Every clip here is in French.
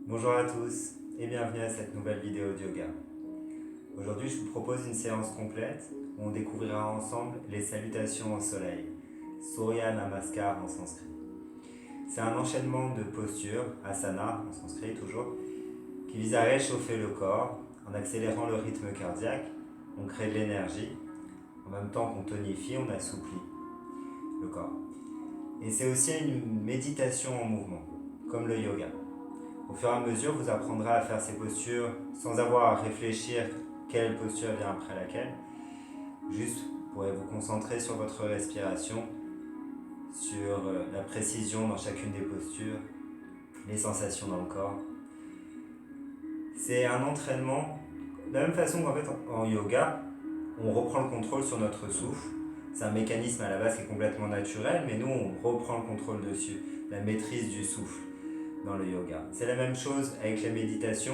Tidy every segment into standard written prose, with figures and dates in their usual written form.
Bonjour à tous et bienvenue à cette nouvelle vidéo de yoga. Aujourd'hui, je vous propose une séance complète où on découvrira ensemble les salutations au soleil, Surya Namaskar en sanskrit. C'est un enchaînement de postures, asana en sanskrit toujours, qui vise à réchauffer le corps en accélérant le rythme cardiaque, on crée de l'énergie, en même temps qu'on tonifie, on assouplit le corps. Et c'est aussi une méditation en mouvement, comme le yoga. Au fur et à mesure, vous apprendrez à faire ces postures sans avoir à réfléchir quelle posture vient après laquelle. Juste, vous pourrez vous concentrer sur votre respiration, sur la précision dans chacune des postures, les sensations dans le corps. C'est un entraînement, de la même façon qu'en fait en yoga, on reprend le contrôle sur notre souffle. C'est un mécanisme à la base qui est complètement naturel, mais nous on reprend le contrôle dessus, la maîtrise du souffle dans le yoga. C'est la même chose avec la méditation.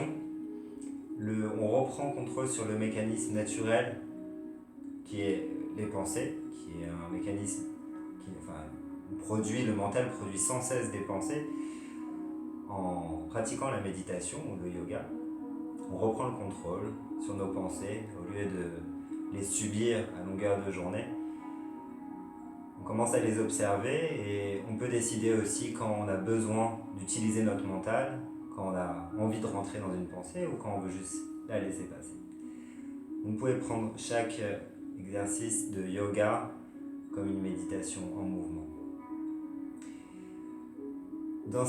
On reprend contrôle sur le mécanisme naturel qui est les pensées, qui est un mécanisme le mental produit sans cesse des pensées. En pratiquant la méditation ou le yoga, on reprend le contrôle sur nos pensées au lieu de les subir à longueur de journée. On commence à les observer et on peut décider aussi quand on a besoin d'utiliser notre mental, quand on a envie de rentrer dans une pensée ou quand on veut juste la laisser passer. Vous pouvez prendre chaque exercice de yoga comme une méditation en mouvement. Dans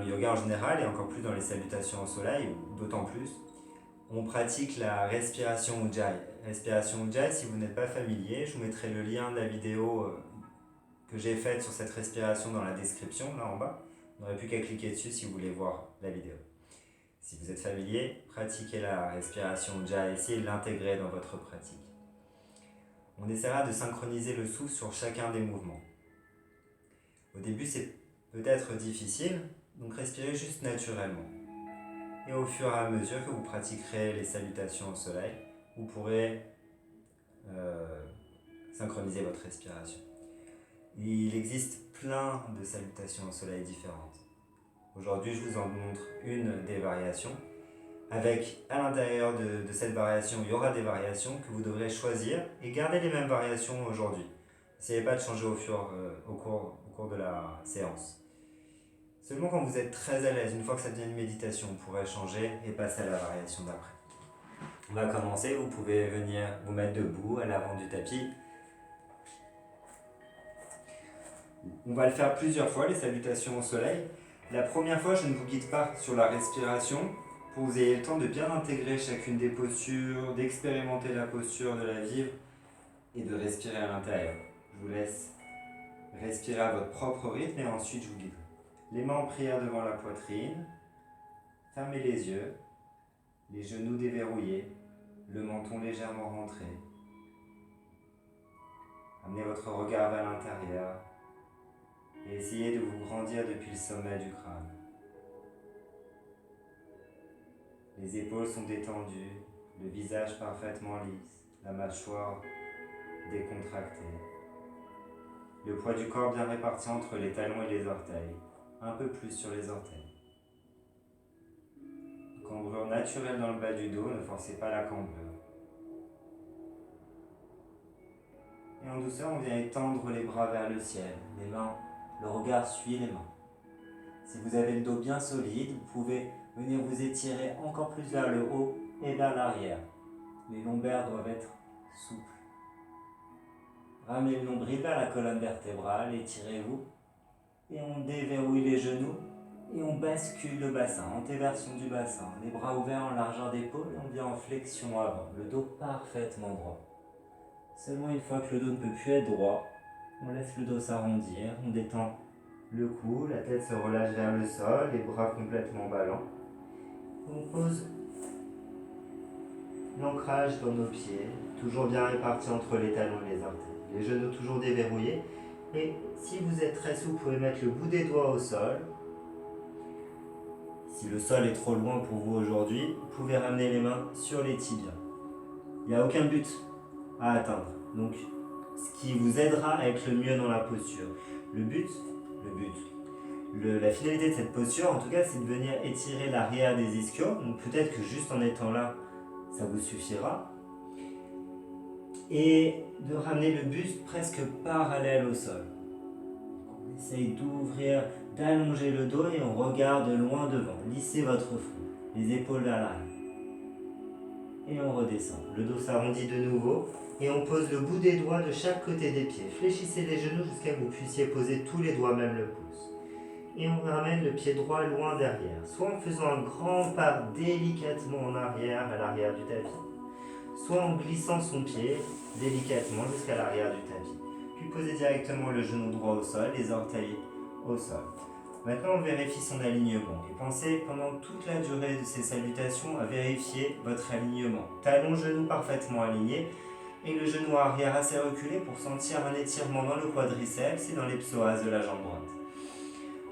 le yoga en général et encore plus dans les salutations au soleil, d'autant plus, on pratique la respiration Ujjayi. Respiration Ujjayi, si vous n'êtes pas familier, je vous mettrai le lien de la vidéo que j'ai faite sur cette respiration dans la description, là en bas. Vous n'aurez plus qu'à cliquer dessus si vous voulez voir la vidéo. Si vous êtes familier, pratiquez la respiration Ujjayi, essayez de l'intégrer dans votre pratique. On essaiera de synchroniser le souffle sur chacun des mouvements. Au début, c'est peut-être difficile, donc respirez juste naturellement. Et au fur et à mesure que vous pratiquerez les salutations au soleil, vous pourrez synchroniser votre respiration. Il existe plein de salutations au soleil différentes. Aujourd'hui, je vous en montre une des variations. Avec, à l'intérieur de cette variation, il y aura des variations que vous devrez choisir et garder les mêmes variations aujourd'hui. N'essayez pas de changer au cours de la séance. Seulement quand vous êtes très à l'aise, une fois que ça devient une méditation, vous pourrez changer et passer à la variation d'après. On va commencer, vous pouvez venir vous mettre debout à l'avant du tapis. On va le faire plusieurs fois, les salutations au soleil. La première fois, je ne vous guide pas sur la respiration pour que vous ayez le temps de bien intégrer chacune des postures, d'expérimenter la posture, de la vivre et de respirer à l'intérieur. Je vous laisse respirer à votre propre rythme et ensuite je vous guide. Les mains en prière devant la poitrine, fermez les yeux, les genoux déverrouillés, le menton légèrement rentré. Amenez votre regard vers l'intérieur et essayez de vous grandir depuis le sommet du crâne. Les épaules sont détendues, le visage parfaitement lisse, la mâchoire décontractée. Le poids du corps bien réparti entre les talons et les orteils, un peu plus sur les orteils. Cambrure naturelle dans le bas du dos, ne forcez pas la cambrure. Et en douceur, on vient étendre les bras vers le ciel, les mains, le regard suit les mains. Si vous avez le dos bien solide, vous pouvez venir vous étirer encore plus vers le haut et vers l'arrière. Les lombaires doivent être souples. Ramenez le nombril vers la colonne vertébrale, étirez-vous. Et on déverrouille les genoux et on bascule le bassin, antéversion du bassin. Les bras ouverts en largeur d'épaule et on vient en flexion avant, le dos parfaitement droit. Seulement une fois que le dos ne peut plus être droit, on laisse le dos s'arrondir, on détend le cou, la tête se relâche vers le sol, les bras complètement ballants. On pose l'ancrage dans nos pieds, toujours bien répartis entre les talons et les orteils. Les genoux toujours déverrouillés. Et si vous êtes très souple, vous pouvez mettre le bout des doigts au sol. Si le sol est trop loin pour vous aujourd'hui, vous pouvez ramener les mains sur les tibias. Il n'y a aucun but à atteindre. Donc, ce qui vous aidera à être le mieux dans la posture. Le but, La finalité de cette posture, en tout cas, c'est de venir étirer l'arrière des ischios. Donc peut-être que juste en étant là, ça vous suffira. Et de ramener le buste presque parallèle au sol. On essaye d'ouvrir, d'allonger le dos et on regarde loin devant. Lissez votre front, les épaules vers l'arrière. Et on redescend. Le dos s'arrondit de nouveau et on pose le bout des doigts de chaque côté des pieds. Fléchissez les genoux jusqu'à ce que vous puissiez poser tous les doigts, même le pouce. Et on ramène le pied droit loin derrière, soit en faisant un grand pas délicatement en arrière, à l'arrière du tapis, soit en glissant son pied délicatement jusqu'à l'arrière du tapis. Puis posez directement le genou droit au sol, les orteils au sol. Maintenant, on vérifie son alignement. Et pensez pendant toute la durée de ces salutations à vérifier votre alignement. Talon, genou parfaitement alignés et le genou arrière assez reculé pour sentir un étirement dans le quadriceps et dans les psoas de la jambe droite.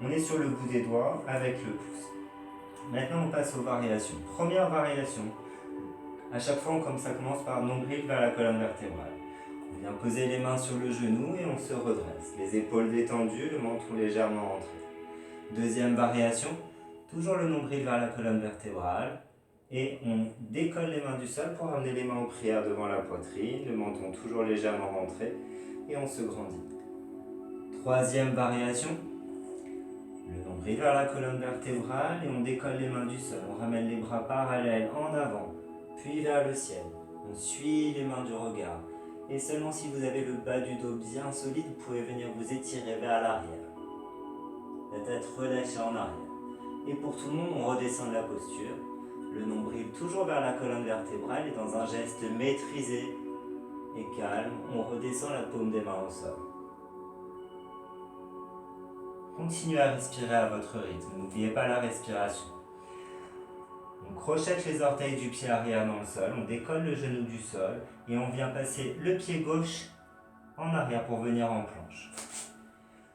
On est sur le bout des doigts avec le pouce. Maintenant, on passe aux variations. Première variation. À chaque fois, comme ça commence par nombril vers la colonne vertébrale. On vient poser les mains sur le genou et on se redresse. Les épaules détendues, le menton légèrement rentré. Deuxième variation, toujours le nombril vers la colonne vertébrale. Et on décolle les mains du sol pour ramener les mains en prière devant la poitrine, le menton toujours légèrement rentré. Et on se grandit. Troisième variation. Le nombril vers la colonne vertébrale et on décolle les mains du sol. On ramène les bras parallèles en avant, puis vers le ciel. On suit les mains du regard. Et seulement si vous avez le bas du dos bien solide, vous pouvez venir vous étirer vers l'arrière. La tête relâchée en arrière. Et pour tout le monde, on redescend de la posture. Le nombril toujours vers la colonne vertébrale et dans un geste maîtrisé et calme, on redescend la paume des mains au sol. Continuez à respirer à votre rythme, n'oubliez pas la respiration. On crochette les orteils du pied arrière dans le sol, on décolle le genou du sol et on vient passer le pied gauche en arrière pour venir en planche.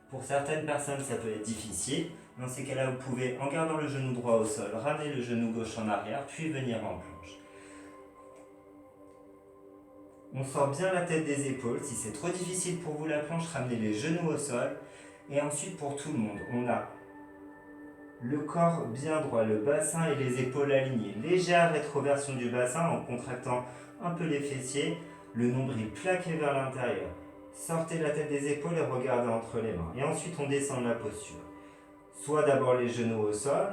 Pour certaines personnes, ça peut être difficile. Dans ces cas-là, vous pouvez, en gardant le genou droit au sol, ramener le genou gauche en arrière, puis venir en planche. On sort bien la tête des épaules. Si c'est trop difficile pour vous la planche, ramenez les genoux au sol. Et ensuite, pour tout le monde, on a le corps bien droit, le bassin et les épaules alignées. Légère rétroversion du bassin en contractant un peu les fessiers, le nombril plaqué vers l'intérieur. Sortez la tête des épaules et regardez entre les mains. Et ensuite, on descend de la posture. Soit d'abord les genoux au sol,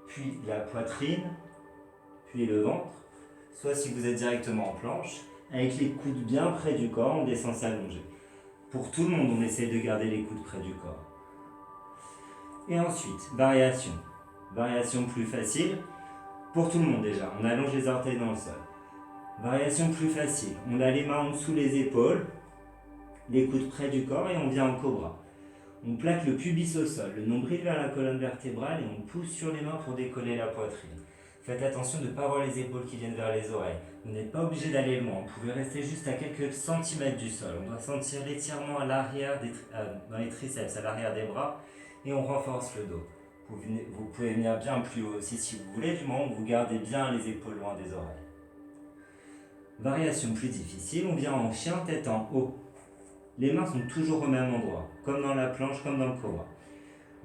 puis la poitrine, puis le ventre. Soit si vous êtes directement en planche, avec les coudes bien près du corps, on descend s'allonger. Pour tout le monde, on essaie de garder les coudes près du corps. Et ensuite, variation. Variation plus facile. Pour tout le monde déjà, on allonge les orteils dans le sol. Variation plus facile. On a les mains en dessous les épaules, les coudes près du corps et on vient en cobra. On plaque le pubis au sol, le nombril vers la colonne vertébrale et on pousse sur les mains pour décoller la poitrine. Faites attention de ne pas avoir les épaules qui viennent vers les oreilles. Vous n'êtes pas obligé d'aller loin, vous pouvez rester juste à quelques centimètres du sol. On doit sentir l'étirement à l'arrière dans les triceps, à l'arrière des bras et on renforce le dos. Vous pouvez venir bien plus haut aussi si vous voulez, du moment où vous gardez bien les épaules loin des oreilles. Variation plus difficile, on vient en chien tête en haut. Les mains sont toujours au même endroit, comme dans la planche, comme dans le cobra.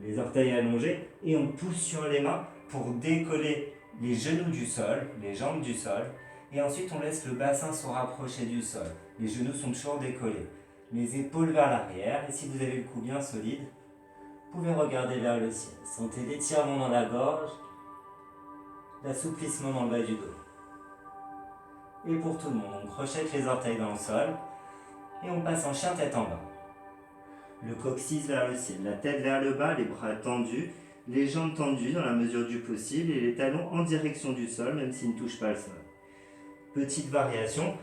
Les orteils allongés et on pousse sur les mains pour décoller les genoux du sol, les jambes du sol. Et ensuite on laisse le bassin se rapprocher du sol. Les genoux sont toujours décollés. Les épaules vers l'arrière et si vous avez le cou bien solide, vous pouvez regarder vers le ciel. Sentez l'étirement dans la gorge, l'assouplissement dans le bas du dos. Et pour tout le monde, on crochette les orteils dans le sol et on passe en chien tête en bas. Le coccyx vers le ciel, la tête vers le bas, les bras tendus, les jambes tendues dans la mesure du possible et les talons en direction du sol, même s'ils ne touchent pas le sol. Petite variation,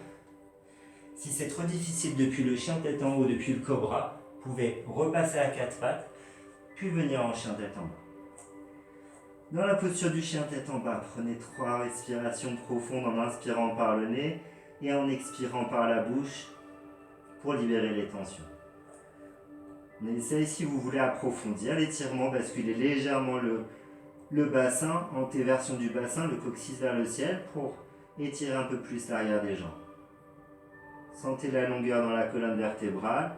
si c'est trop difficile depuis le chien tête en haut, depuis le cobra, vous pouvez repasser à quatre pattes, puis venir en chien tête en bas. Dans la posture du chien tête en bas, prenez 3 respirations profondes en inspirant par le nez et en expirant par la bouche pour libérer les tensions. On essaye, si vous voulez approfondir l'étirement, basculer légèrement le bassin, antéversion du bassin, le coccyx vers le ciel pour étirer un peu plus l'arrière des jambes. Sentez la longueur dans la colonne vertébrale.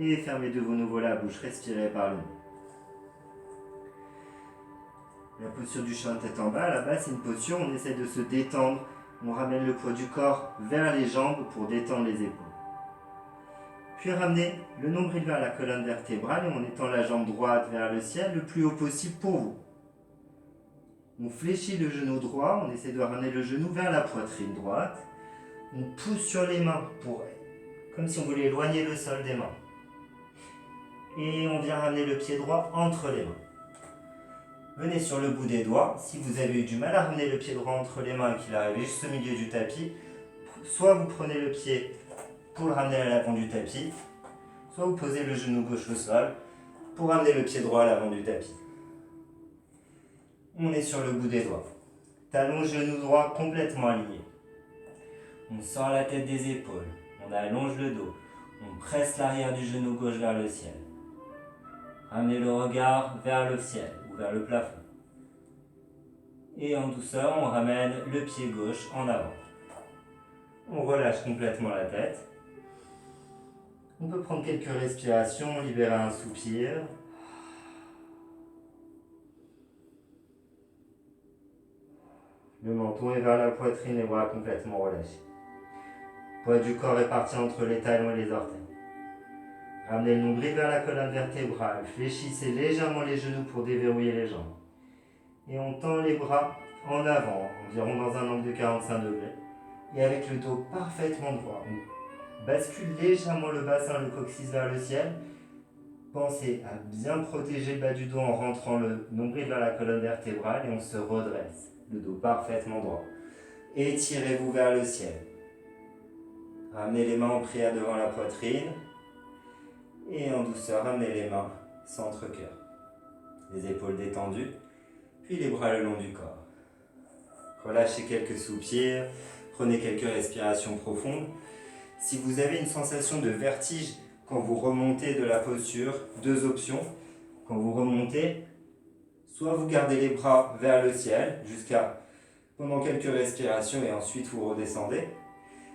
Et fermez de nouveau la bouche, respirez par le nez. La posture du chat tête en bas, à la base, c'est une posture où on essaie de se détendre. On ramène le poids du corps vers les jambes pour détendre les épaules. Puis ramenez le nombril vers la colonne vertébrale et on étend la jambe droite vers le ciel le plus haut possible pour vous. On fléchit le genou droit, on essaie de ramener le genou vers la poitrine droite. On pousse sur les mains, comme si on voulait éloigner le sol des mains. Et on vient ramener le pied droit entre les mains. Venez sur le bout des doigts. Si vous avez eu du mal à ramener le pied droit entre les mains et qu'il arrive juste au milieu du tapis, soit vous prenez le pied pour le ramener à l'avant du tapis, soit vous posez le genou gauche au sol pour ramener le pied droit à l'avant du tapis. On est sur le bout des doigts. Talon genou droit complètement aligné. On sort la tête des épaules, on allonge le dos, on presse l'arrière du genou gauche vers le ciel. Ramenez le regard vers le ciel ou vers le plafond. Et en douceur, on ramène le pied gauche en avant. On relâche complètement la tête. On peut prendre quelques respirations, libérer un soupir. Le menton est vers la poitrine, les bras complètement relâchés. Poids du corps est parti entre les talons et les orteils. Ramenez le nombril vers la colonne vertébrale. Fléchissez légèrement les genoux pour déverrouiller les jambes. Et on tend les bras en avant, environ dans un angle de 45 degrés. Et avec le dos parfaitement droit, on bascule légèrement le bassin, le coccyx vers le ciel. Pensez à bien protéger le bas du dos en rentrant le nombril vers la colonne vertébrale et on se redresse. Le dos parfaitement droit. Étirez-vous vers le ciel. Ramenez les mains en prière devant la poitrine. Et en douceur, ramenez les mains centre-cœur. Les épaules détendues, puis les bras le long du corps. Relâchez quelques soupirs, prenez quelques respirations profondes. Si vous avez une sensation de vertige quand vous remontez de la posture, deux options. Quand vous remontez, soit vous gardez les bras vers le ciel pendant quelques respirations et ensuite vous redescendez.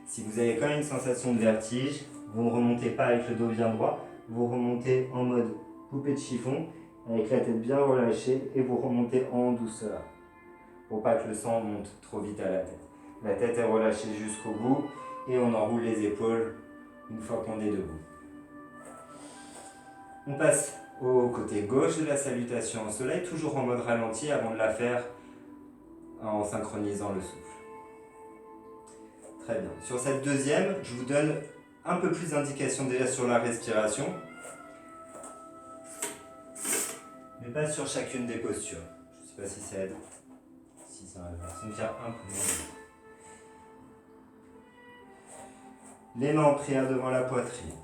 Si vous avez quand même une sensation de vertige, vous ne remontez pas avec le dos bien droit, vous remontez en mode poupée de chiffon, avec la tête bien relâchée et vous remontez en douceur, pour pas que le sang monte trop vite à la tête. La tête est relâchée jusqu'au bout et on enroule les épaules une fois qu'on est debout. On passe au côté gauche de la salutation au soleil, toujours en mode ralenti avant de la faire en synchronisant le souffle. Très bien. Sur cette deuxième, je vous donne un peu plus d'indications déjà sur la respiration, mais pas sur chacune des postures. Je ne sais pas si ça aide, si ça va sentir un peu moins. Les mains en prière devant la poitrine.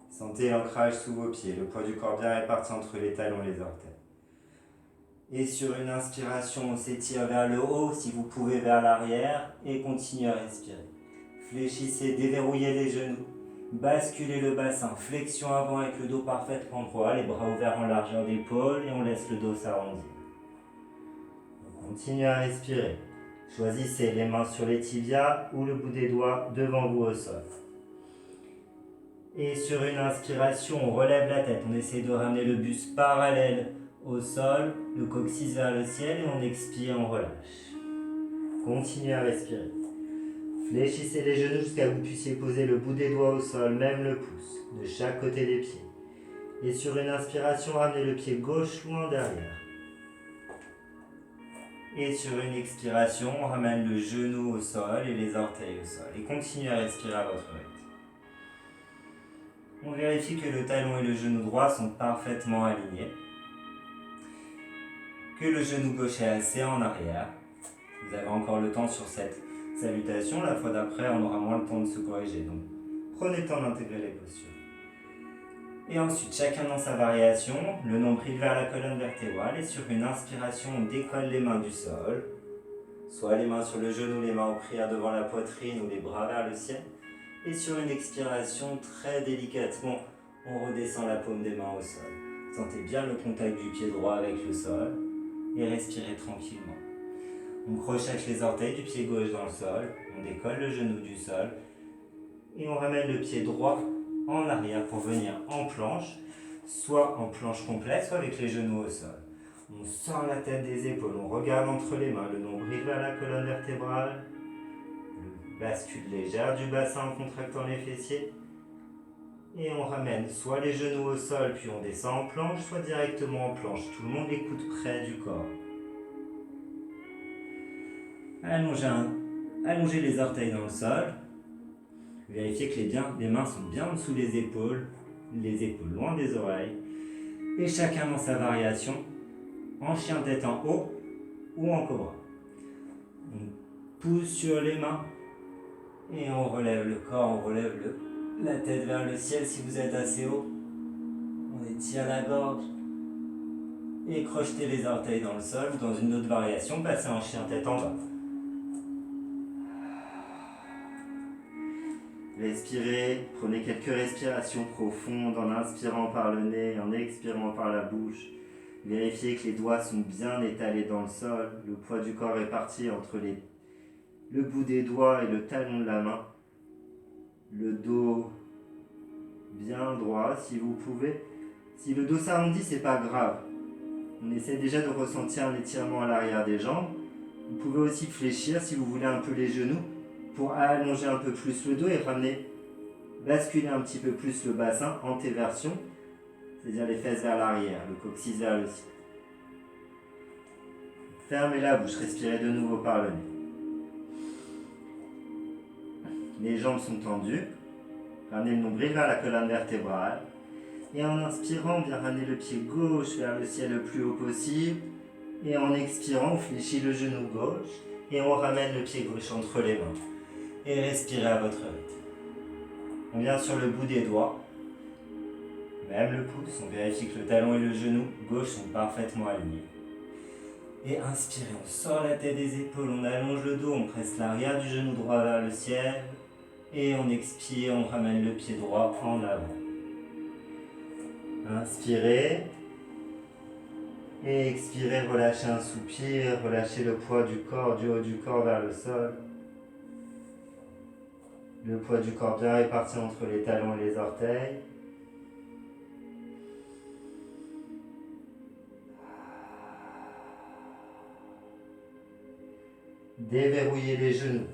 Sentez l'ancrage sous vos pieds, le poids du corps bien réparti entre les talons et les orteils. Et sur une inspiration, on s'étire vers le haut, si vous pouvez vers l'arrière, et continuez à respirer. Fléchissez, déverrouillez les genoux, basculez le bassin, flexion avant avec le dos parfaitement droit, les bras ouverts en largeur d'épaule, et on laisse le dos s'arrondir. Continuez à respirer. Choisissez les mains sur les tibias ou le bout des doigts devant vous au sol. Et sur une inspiration, on relève la tête, on essaie de ramener le buste parallèle au sol, le coccyx vers le ciel et on expire, on relâche. Continuez à respirer. Fléchissez les genoux jusqu'à ce que vous puissiez poser le bout des doigts au sol, même le pouce, de chaque côté des pieds. Et sur une inspiration, ramenez le pied gauche loin derrière. Et sur une expiration, on ramène le genou au sol et les orteils au sol. Et continuez à respirer à votre rythme. On vérifie que le talon et le genou droit sont parfaitement alignés. Que le genou gauche est assez en arrière. Vous avez encore le temps sur cette salutation. La fois d'après, on aura moins le temps de se corriger. Donc, prenez le temps d'intégrer les postures. Et ensuite, chacun dans sa variation, le nombril vers la colonne vertébrale. Et sur une inspiration, on décolle les mains du sol. Soit les mains sur le genou, les mains en prière devant la poitrine ou les bras vers le ciel. Et sur une expiration, très délicatement, on redescend la paume des mains au sol. Sentez bien le contact du pied droit avec le sol et respirez tranquillement. On crochette les orteils du pied gauche dans le sol, on décolle le genou du sol et on ramène le pied droit en arrière pour venir en planche, soit en planche complète, soit avec les genoux au sol. On sort la tête des épaules, on regarde entre les mains, le nombril vers la colonne vertébrale, le bascule légère du bassin en contractant les fessiers. Et on ramène soit les genoux au sol, puis on descend en planche, soit directement en planche. Tout le monde écoute près du corps. Allongez les orteils dans le sol. Vérifiez que les mains sont bien en dessous des épaules, les épaules loin des oreilles. Et chacun dans sa variation, en chien tête en haut ou en cobra. On pousse sur les mains et on relève le corps, on relève la tête vers le ciel si vous êtes assez haut. On étire la gorge et crochetez les orteils dans le sol ou dans une autre variation, passez en chien tête en bas. Respirez, prenez quelques respirations profondes en inspirant par le nez, en expirant par la bouche. Vérifiez que les doigts sont bien étalés dans le sol, le poids du corps est parti entre le bout des doigts et le talon de la main. Le dos bien droit si vous pouvez. Si le dos s'arrondit, c'est pas grave. On essaie déjà de ressentir un étirement à l'arrière des jambes. Vous pouvez aussi fléchir si vous voulez un peu les genoux pour allonger un peu plus le dos et basculer un petit peu plus le bassin, antéversion, c'est-à-dire les fesses vers l'arrière, le coccyx vers le ciel. Fermez la bouche, respirez de nouveau par le nez. Les jambes sont tendues. Ramenez le nombril vers la colonne vertébrale. Et en inspirant, bien ramener le pied gauche vers le ciel le plus haut possible. Et en expirant, on fléchit le genou gauche. Et on ramène le pied gauche entre les mains. Et respirez à votre rythme. On vient sur le bout des doigts. Même le pouce, on vérifie que le talon et le genou gauche sont parfaitement alignés. Et inspirez, on sort la tête des épaules, on allonge le dos, on presse l'arrière du genou droit vers le ciel. Et on expire, on ramène le pied droit en avant. Inspirez. Et expirez, relâchez un soupir, relâchez le poids du corps, du haut du corps vers le sol. Le poids du corps bien réparti entre les talons et les orteils. Déverrouillez les genoux.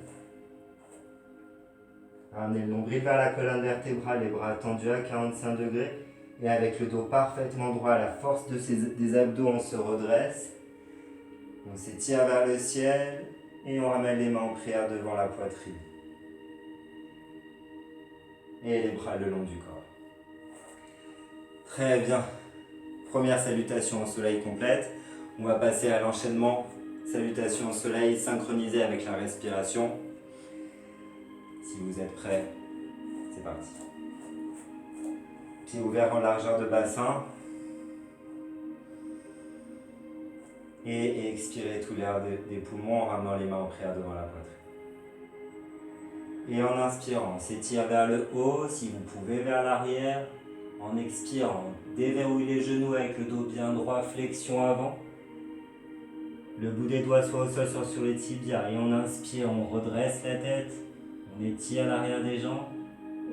Ramenez le nombril vers la colonne vertébrale, les bras tendus à 45 degrés. Et avec le dos parfaitement droit, la force des abdos, on se redresse. On s'étire vers le ciel et on ramène les mains en prière devant la poitrine. Et les bras le long du corps. Très bien. Première salutation au soleil complète. On va passer à l'enchaînement. Salutation au soleil synchronisée avec la respiration. Si vous êtes prêts, c'est parti. Pieds ouverts en largeur de bassin. Et expirez tout l'air des poumons en ramenant les mains en prière devant la poitrine. Et en inspirant, on s'étire vers le haut, si vous pouvez vers l'arrière. En expirant, on déverrouille les genoux avec le dos bien droit, flexion avant. Le bout des doigts soit au sol, soit sur les tibias. Et on inspire, on redresse la tête. On étire l'arrière des jambes.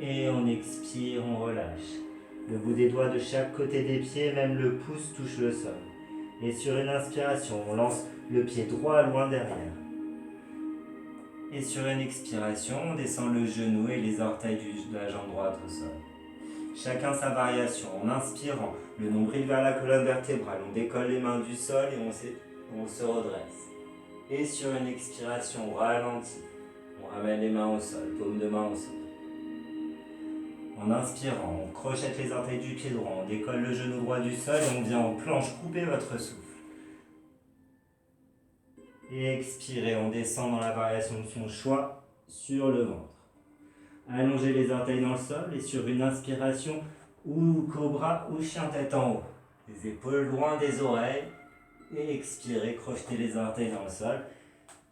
Et on expire, on relâche. Le bout des doigts de chaque côté des pieds, même le pouce touche le sol. Et sur une inspiration, on lance le pied droit loin derrière. Et sur une expiration, on descend le genou et les orteils de la jambe droite au sol. Chacun sa variation. En inspirant, le nombril vers la colonne vertébrale, on décolle les mains du sol et on se redresse. Et sur une expiration, on ralentit. On ramène les mains au sol, paume de main au sol. En inspirant, on crochette les orteils du pied droit, on décolle le genou droit du sol et on vient en planche couper votre souffle. Et expirez, on descend dans la variation de son choix sur le ventre. Allongez les orteils dans le sol et sur une inspiration, ou cobra ou chien tête en haut. Les épaules loin des oreilles. Et expirez, crochetez les orteils dans le sol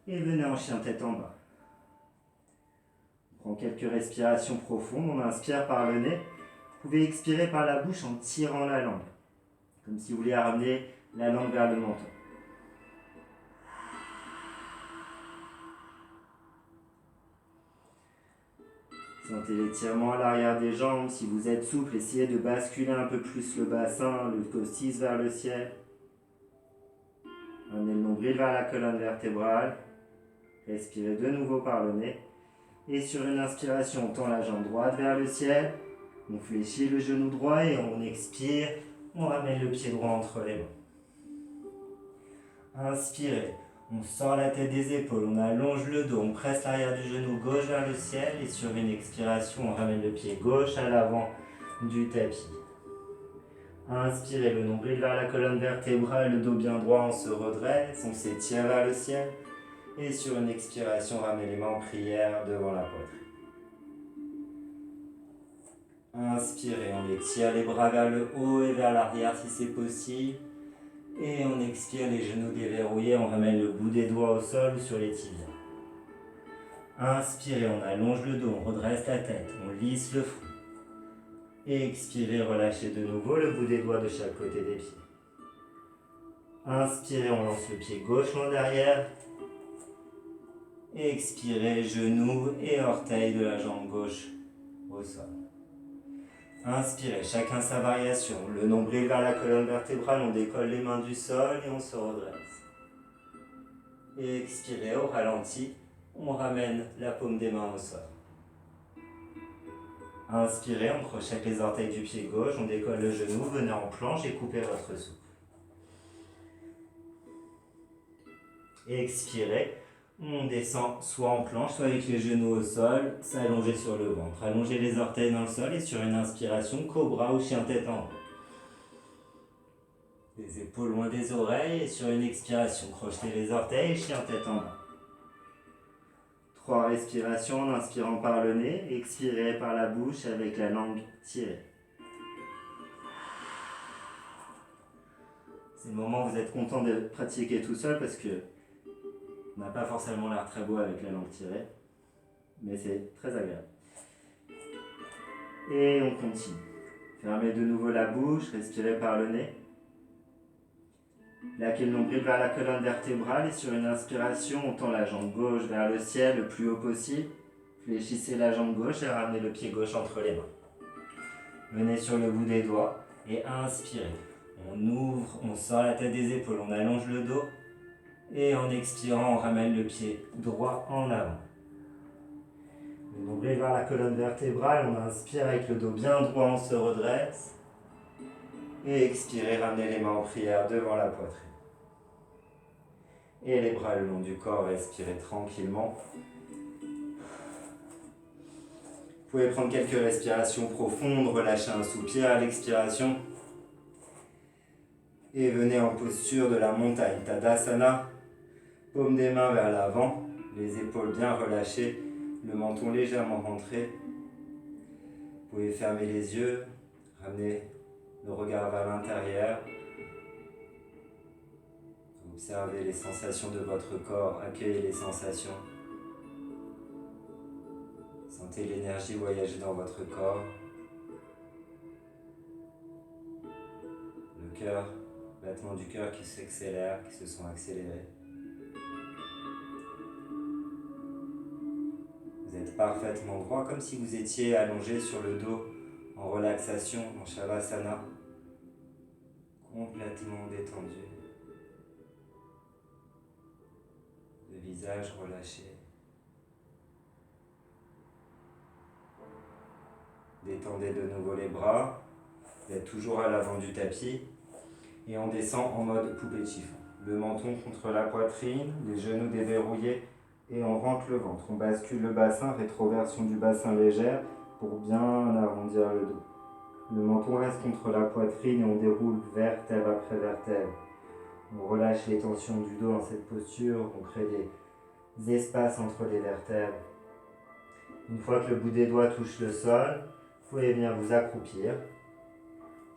et venez en chien tête en bas. On prend quelques respirations profondes, on inspire par le nez. Vous pouvez expirer par la bouche en tirant la langue, comme si vous vouliez ramener la langue vers le menton. Sentez l'étirement à l'arrière des jambes. Si vous êtes souple, essayez de basculer un peu plus le bassin, le coccyx vers le ciel. Amenez le nombril vers la colonne vertébrale. Respirez de nouveau par le nez. Et sur une inspiration, on tend la jambe droite vers le ciel. On fléchit le genou droit et on expire. On ramène le pied droit entre les mains. Inspirez. On sort la tête des épaules, on allonge le dos, on presse l'arrière du genou gauche vers le ciel et sur une expiration, on ramène le pied gauche à l'avant du tapis. Inspirez le nombril vers la colonne vertébrale, le dos bien droit, on se redresse, on s'étire vers le ciel et sur une expiration, on ramène les mains en prière devant la poitrine. Inspirez, on étire les bras vers le haut et vers l'arrière si c'est possible. Et on expire, les genoux déverrouillés, on ramène le bout des doigts au sol ou sur les tibias. Inspirez, on allonge le dos, on redresse la tête, on lisse le front. Et expirez, relâchez de nouveau le bout des doigts de chaque côté des pieds. Inspirez, on lance le pied gauche loin derrière. Et expirez, genoux et orteils de la jambe gauche au sol. Inspirez, chacun sa variation. Le nombril vers la colonne vertébrale, on décolle les mains du sol et on se redresse. Et expirez, au ralenti, on ramène la paume des mains au sol. Inspirez, on crochette les orteils du pied gauche, on décolle le genou, venez en planche et coupez votre souffle. Et expirez, on descend soit en planche, soit avec les genoux au sol, s'allonger sur le ventre. Allongez les orteils dans le sol et sur une inspiration, cobra ou chien tête en haut. Les épaules loin des oreilles et sur une expiration, crochetez les orteils et chien tête en bas. 3 respirations en inspirant par le nez, expirez par la bouche avec la langue tirée. C'est le moment où vous êtes content de pratiquer tout seul parce que on n'a pas forcément l'air très beau avec la langue tirée, mais c'est très agréable. Et on continue. Fermez de nouveau la bouche, respirez par le nez. Plaquez le nombril vers la colonne vertébrale et sur une inspiration, on tend la jambe gauche vers le ciel le plus haut possible. Fléchissez la jambe gauche et ramenez le pied gauche entre les mains. Venez sur le bout des doigts et inspirez. On ouvre, on sort la tête des épaules, on allonge le dos. Et en expirant, on ramène le pied droit en avant. Le nombril vers la colonne vertébrale, on inspire avec le dos bien droit, on se redresse. Et expirez, ramenez les mains en prière devant la poitrine. Et les bras le long du corps, respirez tranquillement. Vous pouvez prendre quelques respirations profondes, relâcher un soupir à l'expiration. Et venez en posture de la montagne, Tadasana. Paume des mains vers l'avant, les épaules bien relâchées, le menton légèrement rentré. Vous pouvez fermer les yeux, ramener le regard vers l'intérieur. Observez les sensations de votre corps, accueillez les sensations. Sentez l'énergie voyager dans votre corps. Le cœur, battement du cœur qui s'accélère, qui se sont accélérés. Vous êtes parfaitement droit, comme si vous étiez allongé sur le dos en relaxation, en Shavasana, complètement détendu. Le visage relâché. Détendez de nouveau les bras. Vous êtes toujours à l'avant du tapis. Et on descend en mode poupée chiffon. Le menton contre la poitrine, les genoux déverrouillés. Et on rentre le ventre, on bascule le bassin, rétroversion du bassin légère pour bien arrondir le dos. Le menton reste contre la poitrine et on déroule vertèbre après vertèbre. On relâche les tensions du dos dans cette posture, on crée des espaces entre les vertèbres. Une fois que le bout des doigts touche le sol, vous pouvez venir vous accroupir.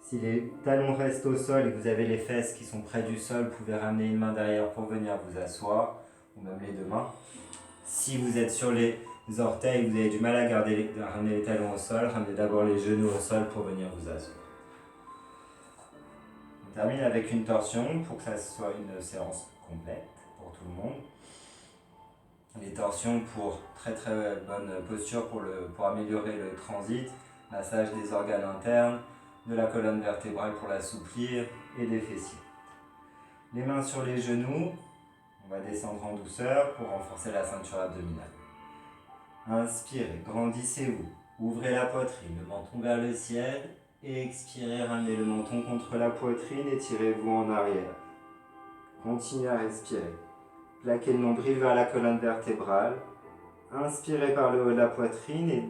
Si les talons restent au sol et que vous avez les fesses qui sont près du sol, vous pouvez ramener une main derrière pour venir vous asseoir, ou même les deux mains. Si vous êtes sur les orteils, vous avez du mal à ramener les talons au sol, ramenez d'abord les genoux au sol pour venir vous asseoir. On termine avec une torsion pour que ça soit une séance complète pour tout le monde. Les torsions pour très bonne posture pour améliorer le transit, massage des organes internes, de la colonne vertébrale pour l'assouplir et des fessiers. Les mains sur les genoux, on va descendre en douceur pour renforcer la ceinture abdominale. Inspirez, grandissez-vous, ouvrez la poitrine, le menton vers le ciel et expirez, ramenez le menton contre la poitrine et tirez-vous en arrière. Continuez à respirer. Plaquez le nombril vers la colonne vertébrale. Inspirez par le haut de la poitrine et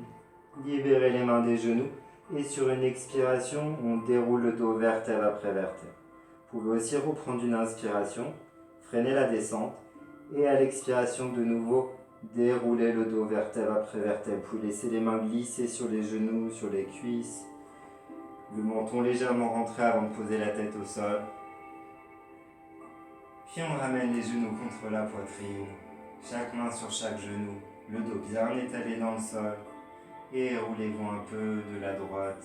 libérez les mains des genoux. Et sur une expiration, on déroule le dos vertèbre après vertèbre. Vous pouvez aussi reprendre une inspiration, freiner la descente. Et à l'expiration, de nouveau, dérouler le dos vertèbre après vertèbre. Vous pouvez laisser les mains glisser sur les genoux, sur les cuisses. Le menton légèrement rentré avant de poser la tête au sol. Puis on ramène les genoux contre la poitrine, chaque main sur chaque genou, le dos bien étalé dans le sol. Et roulez-vous un peu de la droite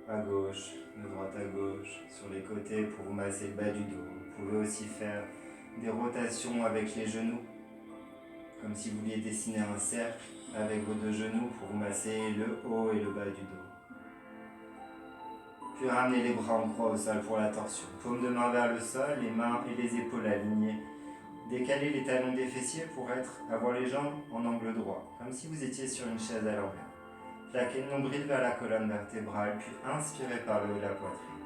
à gauche, de droite à gauche, sur les côtés pour vous masser le bas du dos. Vous pouvez aussi faire des rotations avec les genoux, comme si vous vouliez dessiner un cercle avec vos deux genoux pour vous masser le haut et le bas du dos. Puis ramenez les bras en croix au sol pour la torsion. Paume de main vers le sol, les mains et les épaules alignées. Décalez les talons des fessiers pour avoir les jambes en angle droit, comme si vous étiez sur une chaise à l'envers. Plaquez le nombril vers la colonne vertébrale, puis inspirez par le haut de la poitrine.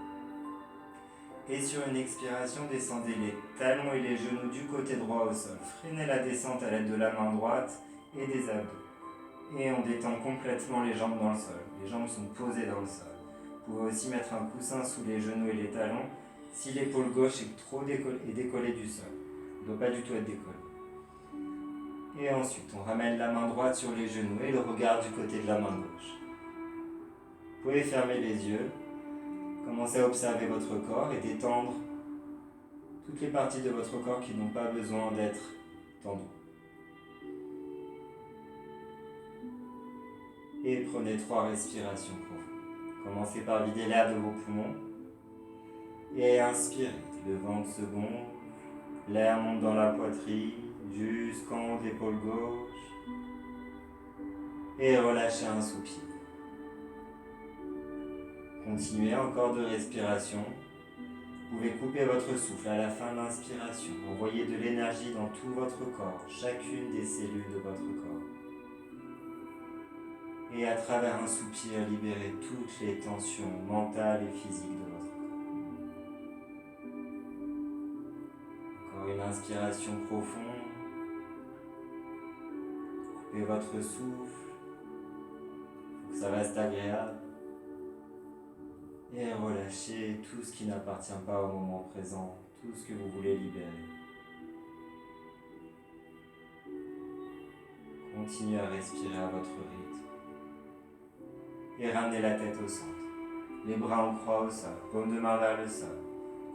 Et sur une expiration, descendez les talons et les genoux du côté droit au sol. Freinez la descente à l'aide de la main droite et des abdos. Et on détend complètement les jambes dans le sol. Les jambes sont posées dans le sol. Vous pouvez aussi mettre un coussin sous les genoux et les talons si l'épaule gauche est trop décollée du sol. Elle ne doit pas du tout être décollée. Et ensuite, on ramène la main droite sur les genoux et le regard du côté de la main gauche. Vous pouvez fermer les yeux, commencer à observer votre corps et détendre toutes les parties de votre corps qui n'ont pas besoin d'être tendues. Et prenez 3 respirations profondes. Commencez par vider l'air de vos poumons et inspirez. Le ventre se gonfle, l'air monte dans la poitrine jusqu'en haut de l'épaule gauche et relâchez un soupir. Continuez encore 2 respirations. Vous pouvez couper votre souffle à la fin de l'inspiration. Envoyez de l'énergie dans tout votre corps, chacune des cellules de votre corps. Et à travers un soupir, libérez toutes les tensions mentales et physiques de votre corps. Encore une inspiration profonde. Coupez votre souffle. Faut que ça reste agréable. Et relâchez tout ce qui n'appartient pas au moment présent, tout ce que vous voulez libérer. Continuez à respirer à votre rythme. Et ramenez la tête au centre. Les bras en croix au sol, paume de main vers le sol.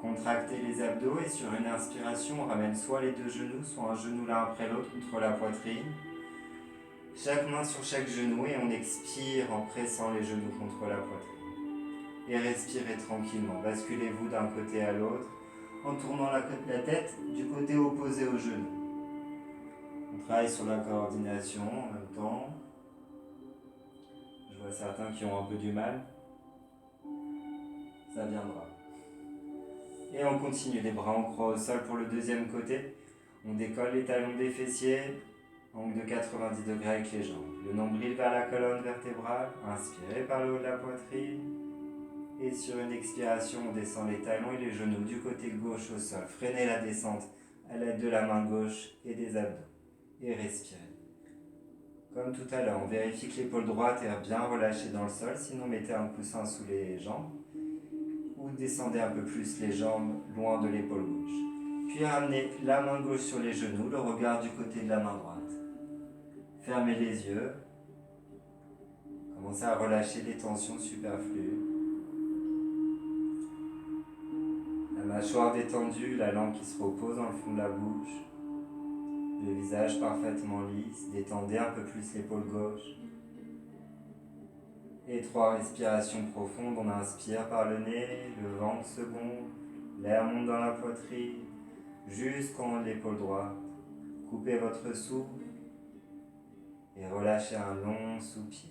Contractez les abdos et sur une inspiration, on ramène soit les 2 genoux, soit un genou l'un après l'autre contre la poitrine. Chaque main sur chaque genou et on expire en pressant les genoux contre la poitrine. Et respirez tranquillement. Basculez-vous d'un côté à l'autre en tournant la tête du côté opposé au genou. On travaille sur la coordination en même temps. Je vois certains qui ont un peu du mal. Ça viendra. Et on continue, les bras en croix au sol pour le deuxième côté. On décolle les talons des fessiers, angle de 90 degrés avec les jambes. Le nombril vers la colonne vertébrale, inspirez par le haut de la poitrine. Et sur une expiration, on descend les talons et les genoux du côté gauche au sol. Freinez la descente à l'aide de la main gauche et des abdos. Et respirez. Comme tout à l'heure, on vérifie que l'épaule droite est bien relâchée dans le sol, sinon mettez un coussin sous les jambes ou descendez un peu plus les jambes loin de l'épaule gauche. Puis ramenez la main gauche sur les genoux, le regard du côté de la main droite. Fermez les yeux. Commencez à relâcher les tensions superflues. La mâchoire détendue, la langue qui se repose dans le fond de la bouche. Le visage parfaitement lisse, détendez un peu plus l'épaule gauche. Et 3 respirations profondes, on inspire par le nez, le ventre se gonfle, l'air monte dans la poitrine, jusqu'en haut de l'épaule droite. Coupez votre souffle et relâchez un long soupir.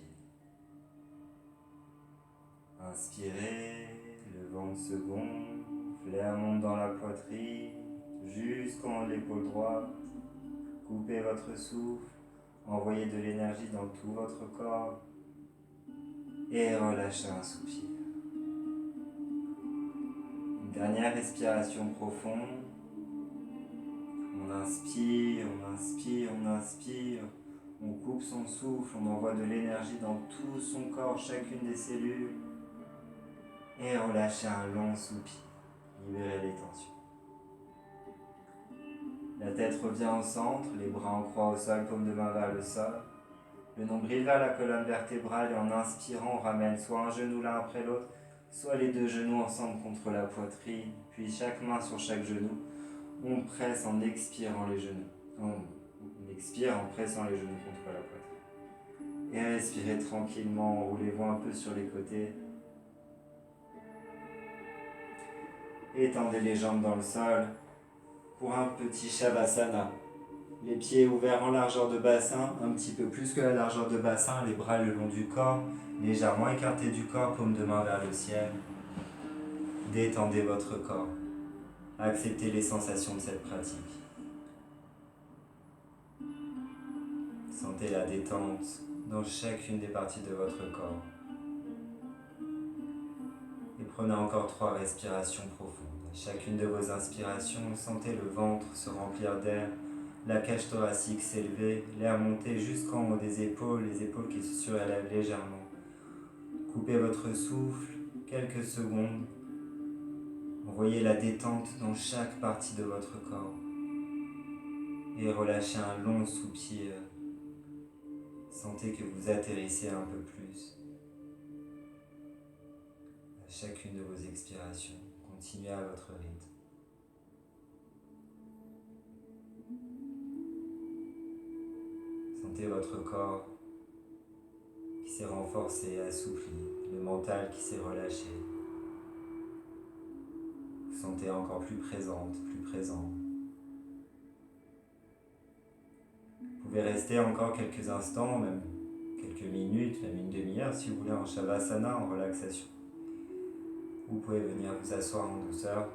Inspirez, le ventre se gonfle, l'air monte dans la poitrine, jusqu'en haut de l'épaule droite. Coupez votre souffle, envoyez de l'énergie dans tout votre corps et relâchez un soupir. Une dernière respiration profonde. On inspire, on inspire, on inspire. On coupe son souffle, on envoie de l'énergie dans tout son corps, chacune des cellules. Et relâchez un long soupir. Libérez les tensions. La tête revient au centre, les bras en croix au sol, paume de main vers le sol. Le nombril vers la colonne vertébrale et en inspirant, on ramène soit un genou l'un après l'autre, soit les deux genoux ensemble contre la poitrine, puis chaque main sur chaque genou. On presse en expirant les genoux. On expire en pressant les genoux contre la poitrine. Et respirez tranquillement, roulez-vous un peu sur les côtés. Étendez les jambes dans le sol pour un petit Shavasana. Les pieds ouverts en largeur de bassin, un petit peu plus que la largeur de bassin, les bras le long du corps, légèrement écartés du corps, paume de main vers le ciel. Détendez votre corps. Acceptez les sensations de cette pratique. Sentez la détente dans chacune des parties de votre corps. Et prenez encore 3 respirations profondes. À chacune de vos inspirations, sentez le ventre se remplir d'air, la cage thoracique s'élever, l'air monter jusqu'en haut des épaules, les épaules qui se surélèvent légèrement. Coupez votre souffle, quelques secondes. Envoyez la détente dans chaque partie de votre corps. Et relâchez un long soupir. Sentez que vous atterrissez un peu plus. À chacune de vos expirations, continuez à votre rythme. Sentez votre corps qui s'est renforcé, assoupli, le mental qui s'est relâché. Vous sentez encore plus présente, plus présent. Vous pouvez rester encore quelques instants, même quelques minutes, même une demi-heure si vous voulez en Shavasana, en relaxation. Vous pouvez venir vous asseoir en douceur.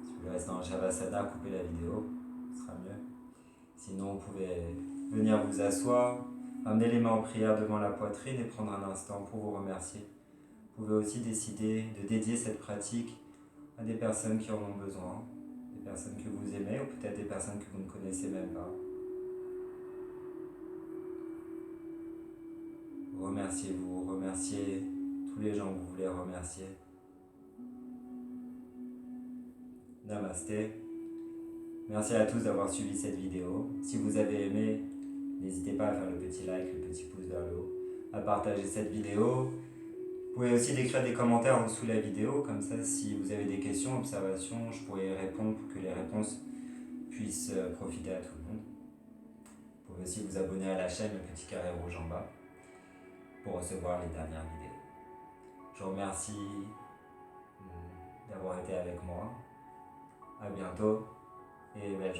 Si vous voulez rester en Shavasana, coupez la vidéo, ce sera mieux. Sinon, vous pouvez venir vous asseoir, amener les mains en prière devant la poitrine et prendre un instant pour vous remercier. Vous pouvez aussi décider de dédier cette pratique à des personnes qui en ont besoin, des personnes que vous aimez ou peut-être des personnes que vous ne connaissez même pas. Remerciez-vous, remerciez tous les gens que vous voulez remercier. Namasté. Merci à tous d'avoir suivi cette vidéo. Si vous avez aimé, n'hésitez pas à faire le petit like, le petit pouce vers le haut, à partager cette vidéo. Vous pouvez aussi décrire des commentaires en dessous de la vidéo, comme ça si vous avez des questions, observations, je pourrai y répondre pour que les réponses puissent profiter à tout le monde. Vous pouvez aussi vous abonner à la chaîne, le petit carré rouge en bas, pour recevoir les dernières vidéos. Je vous remercie d'avoir été avec moi. À bientôt et belle journée.